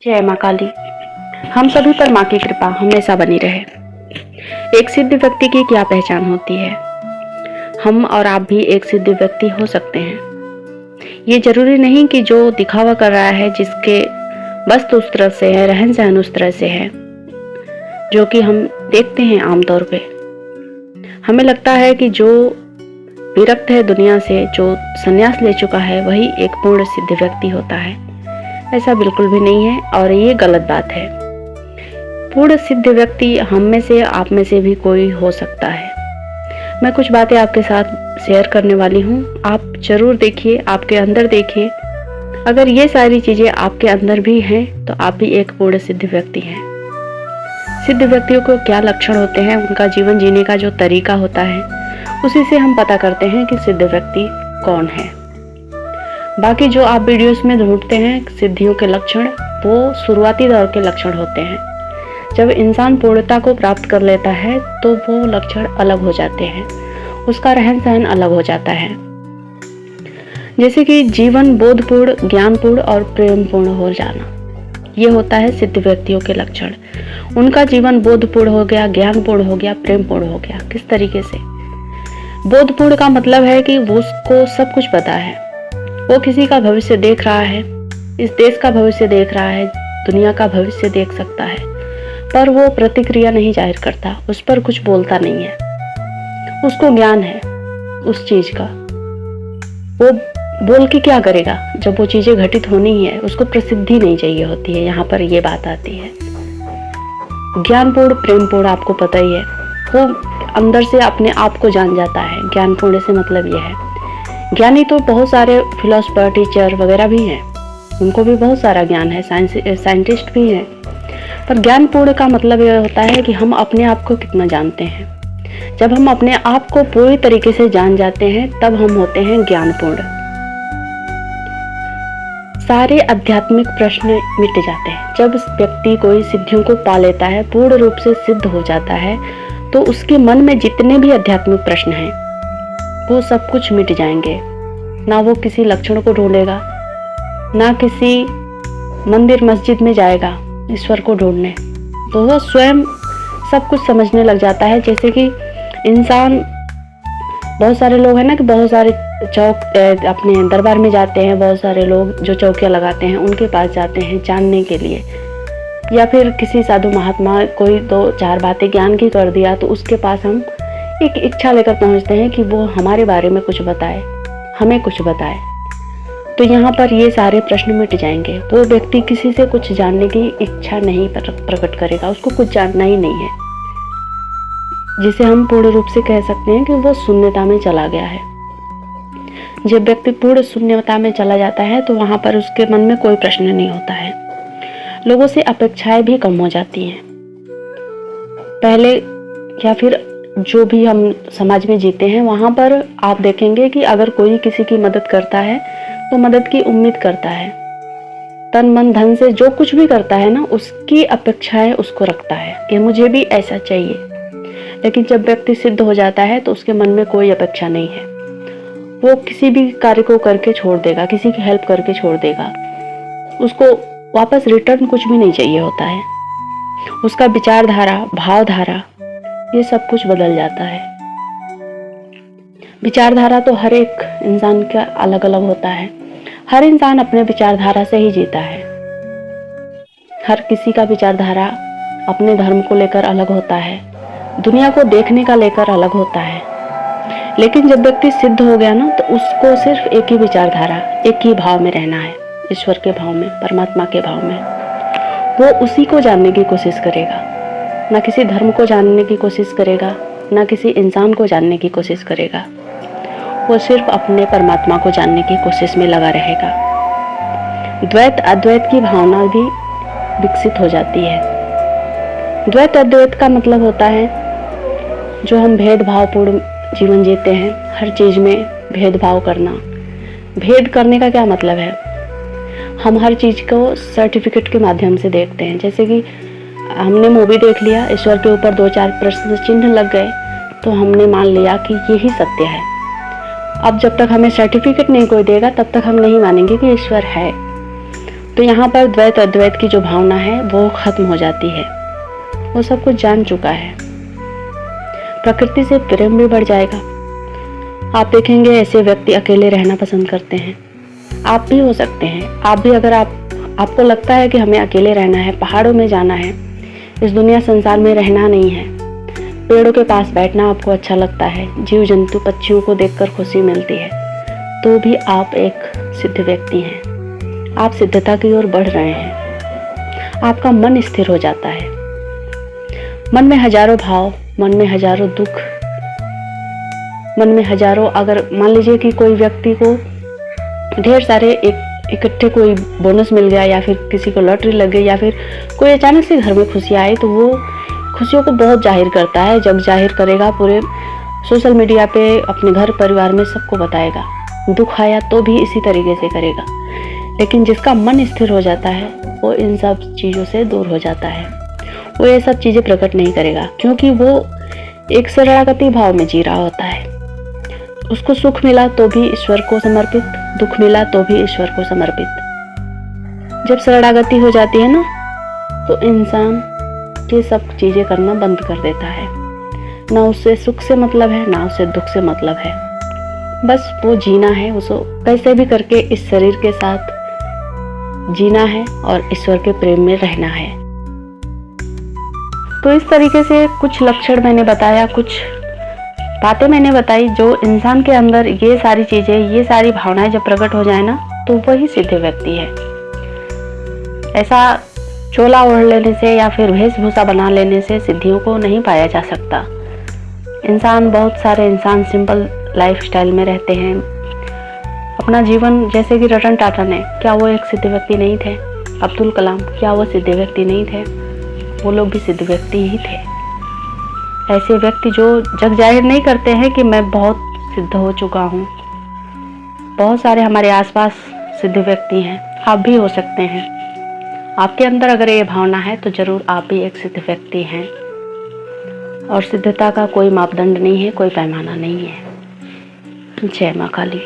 जय माँ काली। हम सभी पर माँ की कृपा हमेशा बनी रहे। एक सिद्ध व्यक्ति की क्या पहचान होती है? हम और आप भी एक सिद्ध व्यक्ति हो सकते हैं। ये जरूरी नहीं कि जो दिखावा कर रहा है, जिसके वस्त्र उस तरह से है, रहन सहन उस तरह से है, जो कि हम देखते हैं आमतौर पे। हमें लगता है कि जो विरक्त है दुनिया से, जो संन्यास ले चुका है, वही एक पूर्ण सिद्ध व्यक्ति होता है। ऐसा बिल्कुल भी नहीं है और ये गलत बात है। पूर्ण सिद्ध व्यक्ति हम में से, आप में से भी कोई हो सकता है। मैं कुछ बातें आपके साथ शेयर करने वाली हूँ। आप जरूर देखिए, आपके अंदर देखिए। अगर ये सारी चीजें आपके अंदर भी हैं तो आप भी एक पूर्ण सिद्ध व्यक्ति हैं। सिद्ध व्यक्तियों को क्या लक्षण होते हैं, उनका जीवन जीने का जो तरीका होता है, उसी से हम पता करते हैं कि सिद्ध व्यक्ति कौन है। बाकी जो आप वीडियोस में ढूंढते हैं सिद्धियों के लक्षण, वो शुरुआती दौर के लक्षण होते हैं। जब इंसान पूर्णता को प्राप्त कर लेता है तो वो लक्षण अलग हो जाते हैं, उसका रहन सहन अलग हो जाता है। जैसे कि जीवन बोधपूर्ण, ज्ञानपूर्ण और प्रेमपूर्ण हो जाना, ये होता है सिद्ध व्यक्तियों के लक्षण। उनका जीवन बोधपूर्ण हो गया, ज्ञानपूर्ण हो गया, प्रेमपूर्ण हो गया। किस तरीके से? बोधपूर्ण का मतलब है कि वो उसको सब कुछ पता है। वो किसी का भविष्य देख रहा है, इस देश का भविष्य देख रहा है, दुनिया का भविष्य देख सकता है, पर वो प्रतिक्रिया नहीं जाहिर करता, उस पर कुछ बोलता नहीं है। उसको ज्ञान है उस चीज का। वो बोल के क्या करेगा जब वो चीजें घटित होनी ही है? उसको प्रसिद्धि नहीं चाहिए होती है। यहाँ पर ये बात आती है। ज्ञानपूर्ण, प्रेमपूर्ण आपको पता ही है, वो अंदर से अपने आप को जान जाता है। ज्ञानपूर्ण से मतलब यह है। ज्ञानी तो बहुत सारे फिलोसफर, टीचर वगैरह भी हैं, उनको भी बहुत सारा ज्ञान है, साइंटिस्ट भी हैं। पर ज्ञानपूर्ण का मतलब यह होता है कि हम अपने आप को कितना जानते हैं। जब हम अपने आप को पूरी तरीके से जान जाते हैं तब हम होते हैं ज्ञानपूर्ण। सारे आध्यात्मिक प्रश्न मिट जाते हैं। जब व्यक्ति कोई सिद्धियों को पा लेता है, पूर्ण रूप से सिद्ध हो जाता है, तो उसके मन में जितने भी आध्यात्मिक प्रश्न हैं वो सब कुछ मिट जाएंगे। ना वो किसी लक्षण को ढूंढेगा, ना किसी मंदिर मस्जिद में जाएगा ईश्वर को ढूंढने, तो वो स्वयं सब कुछ समझने लग जाता है। जैसे कि इंसान, बहुत सारे लोग हैं ना कि बहुत सारे अपने दरबार में जाते हैं, बहुत सारे लोग जो चौकियाँ लगाते हैं उनके पास जाते हैं जानने के लिए, या फिर किसी साधु महात्मा कोई दो चार बातें ज्ञान की कर दिया तो उसके पास हम एक इच्छा लेकर पहुंचते हैं कि वो हमारे बारे में कुछ बताए, हमें कुछ बताए। तो यहाँ पर ये सारे प्रश्न मिट जाएंगे। वो व्यक्ति किसी से कुछ जानने की इच्छा नहीं प्रकट करेगा, उसको कुछ जानना ही नहीं है, जिसे हम पूर्ण रूप से कह सकते हैं कि वो शून्यता में चला गया है। जब व्यक्ति पूर्ण शून्यता में चला जाता है तो वहाँ पर उसके मन में कोई प्रश्न नहीं होता है। लोगों से अपेक्षाएं भी कम हो जाती हैं। पहले या फिर जो भी हम समाज में जीते हैं, वहाँ पर आप देखेंगे कि अगर कोई किसी की मदद करता है तो मदद की उम्मीद करता है, तन मन धन से जो कुछ भी करता है ना, उसकी अपेक्षाएं उसको रखता है कि मुझे भी ऐसा चाहिए। लेकिन जब व्यक्ति सिद्ध हो जाता है तो उसके मन में कोई अपेक्षा नहीं है। वो किसी भी कार्य को करके छोड़ देगा, किसी की हेल्प करके छोड़ देगा, उसको वापस रिटर्न कुछ भी नहीं चाहिए होता है। उसका विचारधारा, भावधारा, ये सब कुछ बदल जाता है। विचारधारा तो हर एक इंसान का अलग अलग होता है। हर इंसान अपने विचारधारा से ही जीता है। हर किसी का विचारधारा अपने धर्म को लेकर अलग होता है, दुनिया को देखने का लेकर अलग होता है। लेकिन जब व्यक्ति सिद्ध हो गया ना, तो उसको सिर्फ एक ही विचारधारा, एक ही भाव में रहना है, ईश्वर के भाव में, परमात्मा के भाव में। वो उसी को जानने की कोशिश करेगा, ना किसी धर्म को जानने की कोशिश करेगा, ना किसी इंसान को जानने की कोशिश करेगा। वो सिर्फ अपने परमात्मा को जानने की कोशिश में लगा रहेगा। द्वैत अद्वैत की भावना भी विकसित हो जाती है। द्वैत अद्वैत का मतलब होता है जो हम भेदभावपूर्ण जीवन जीते हैं, हर चीज में भेदभाव करना। भेद करने का क्या मतलब है? हम हर चीज को सर्टिफिकेट के माध्यम से देखते हैं। जैसे कि हमने मूवी देख लिया, ईश्वर के ऊपर दो चार प्रश्न चिन्ह लग गए तो हमने मान लिया कि यही सत्य है। अब जब तक हमें सर्टिफिकेट नहीं कोई देगा तब तक हम नहीं मानेंगे कि ईश्वर है। तो यहाँ पर द्वैत अद्वैत की जो भावना है वो खत्म हो जाती है। वो सब कुछ जान चुका है। प्रकृति से प्रेम भी बढ़ जाएगा। आप देखेंगे ऐसे व्यक्ति अकेले रहना पसंद करते हैं। आप भी हो सकते हैं। आप भी अगर आपको लगता है कि हमें अकेले रहना है, पहाड़ों में जाना है, इस दुनिया संसार में रहना नहीं है, पेड़ों के पास बैठना आपको अच्छा लगता है, जीव जंतु पक्षियों को देखकर खुशी मिलती है, तो भी आप एक सिद्ध व्यक्ति हैं। आप सिद्धता की ओर बढ़ रहे हैं। आपका मन स्थिर हो जाता है। मन में हजारों भाव, मन में हजारों दुख, मन में हजारों, अगर मान लीजिए कि कोई व्यक्ति को ढेर सारे इकट्ठे कोई बोनस मिल गया, या फिर किसी को लॉटरी लग गई, या फिर कोई अचानक से घर में खुशियाँ आई, तो वो खुशियों को बहुत जाहिर करता है। जब जाहिर करेगा पूरे सोशल मीडिया पे, अपने घर परिवार में सबको बताएगा। दुख आया तो भी इसी तरीके से करेगा। लेकिन जिसका मन स्थिर हो जाता है वो इन सब चीज़ों से दूर हो जाता है। वो ये सब चीज़ें प्रकट नहीं करेगा, क्योंकि वो एक शरणागति भाव में जी रहा होता है। उसको सुख मिला तो भी ईश्वर को समर्पित, दुख मिला तो भी ईश्वर को समर्पित। जब शरणागति हो जाती है ना, तो इंसान ये सब चीजें करना बंद कर देता है। ना उससे सुख से मतलब है, ना उससे दुख से मतलब है। बस वो जीना है, उसको कैसे भी करके इस शरीर के साथ जीना है और ईश्वर के प्रेम में रहना है। तो इस तरीके से कुछ लक्षण मैंने बताया, कुछ बातें मैंने बताई, जो इंसान के अंदर ये सारी चीजें, ये सारी भावनाएं जब प्रकट हो जाए ना, तो वही सिद्ध व्यक्ति है। ऐसा चोला ओढ़ लेने से या फिर वेशभूषा बना लेने से सिद्धियों को नहीं पाया जा सकता। बहुत सारे इंसान सिंपल लाइफस्टाइल में रहते हैं अपना जीवन, जैसे कि रतन टाटा ने, क्या वो एक सिद्ध व्यक्ति नहीं थे? अब्दुल कलाम, क्या वो सिद्ध व्यक्ति नहीं थे? वो लोग भी सिद्ध व्यक्ति ही थे। ऐसे व्यक्ति जो जग जाहिर नहीं करते हैं कि मैं बहुत सिद्ध हो चुका हूँ। बहुत सारे हमारे आसपास सिद्ध व्यक्ति हैं। आप भी हो सकते हैं। आपके अंदर अगर ये भावना है तो जरूर आप भी एक सिद्ध व्यक्ति हैं। और सिद्धता का कोई मापदंड नहीं है, कोई पैमाना नहीं है। जय माँ काली।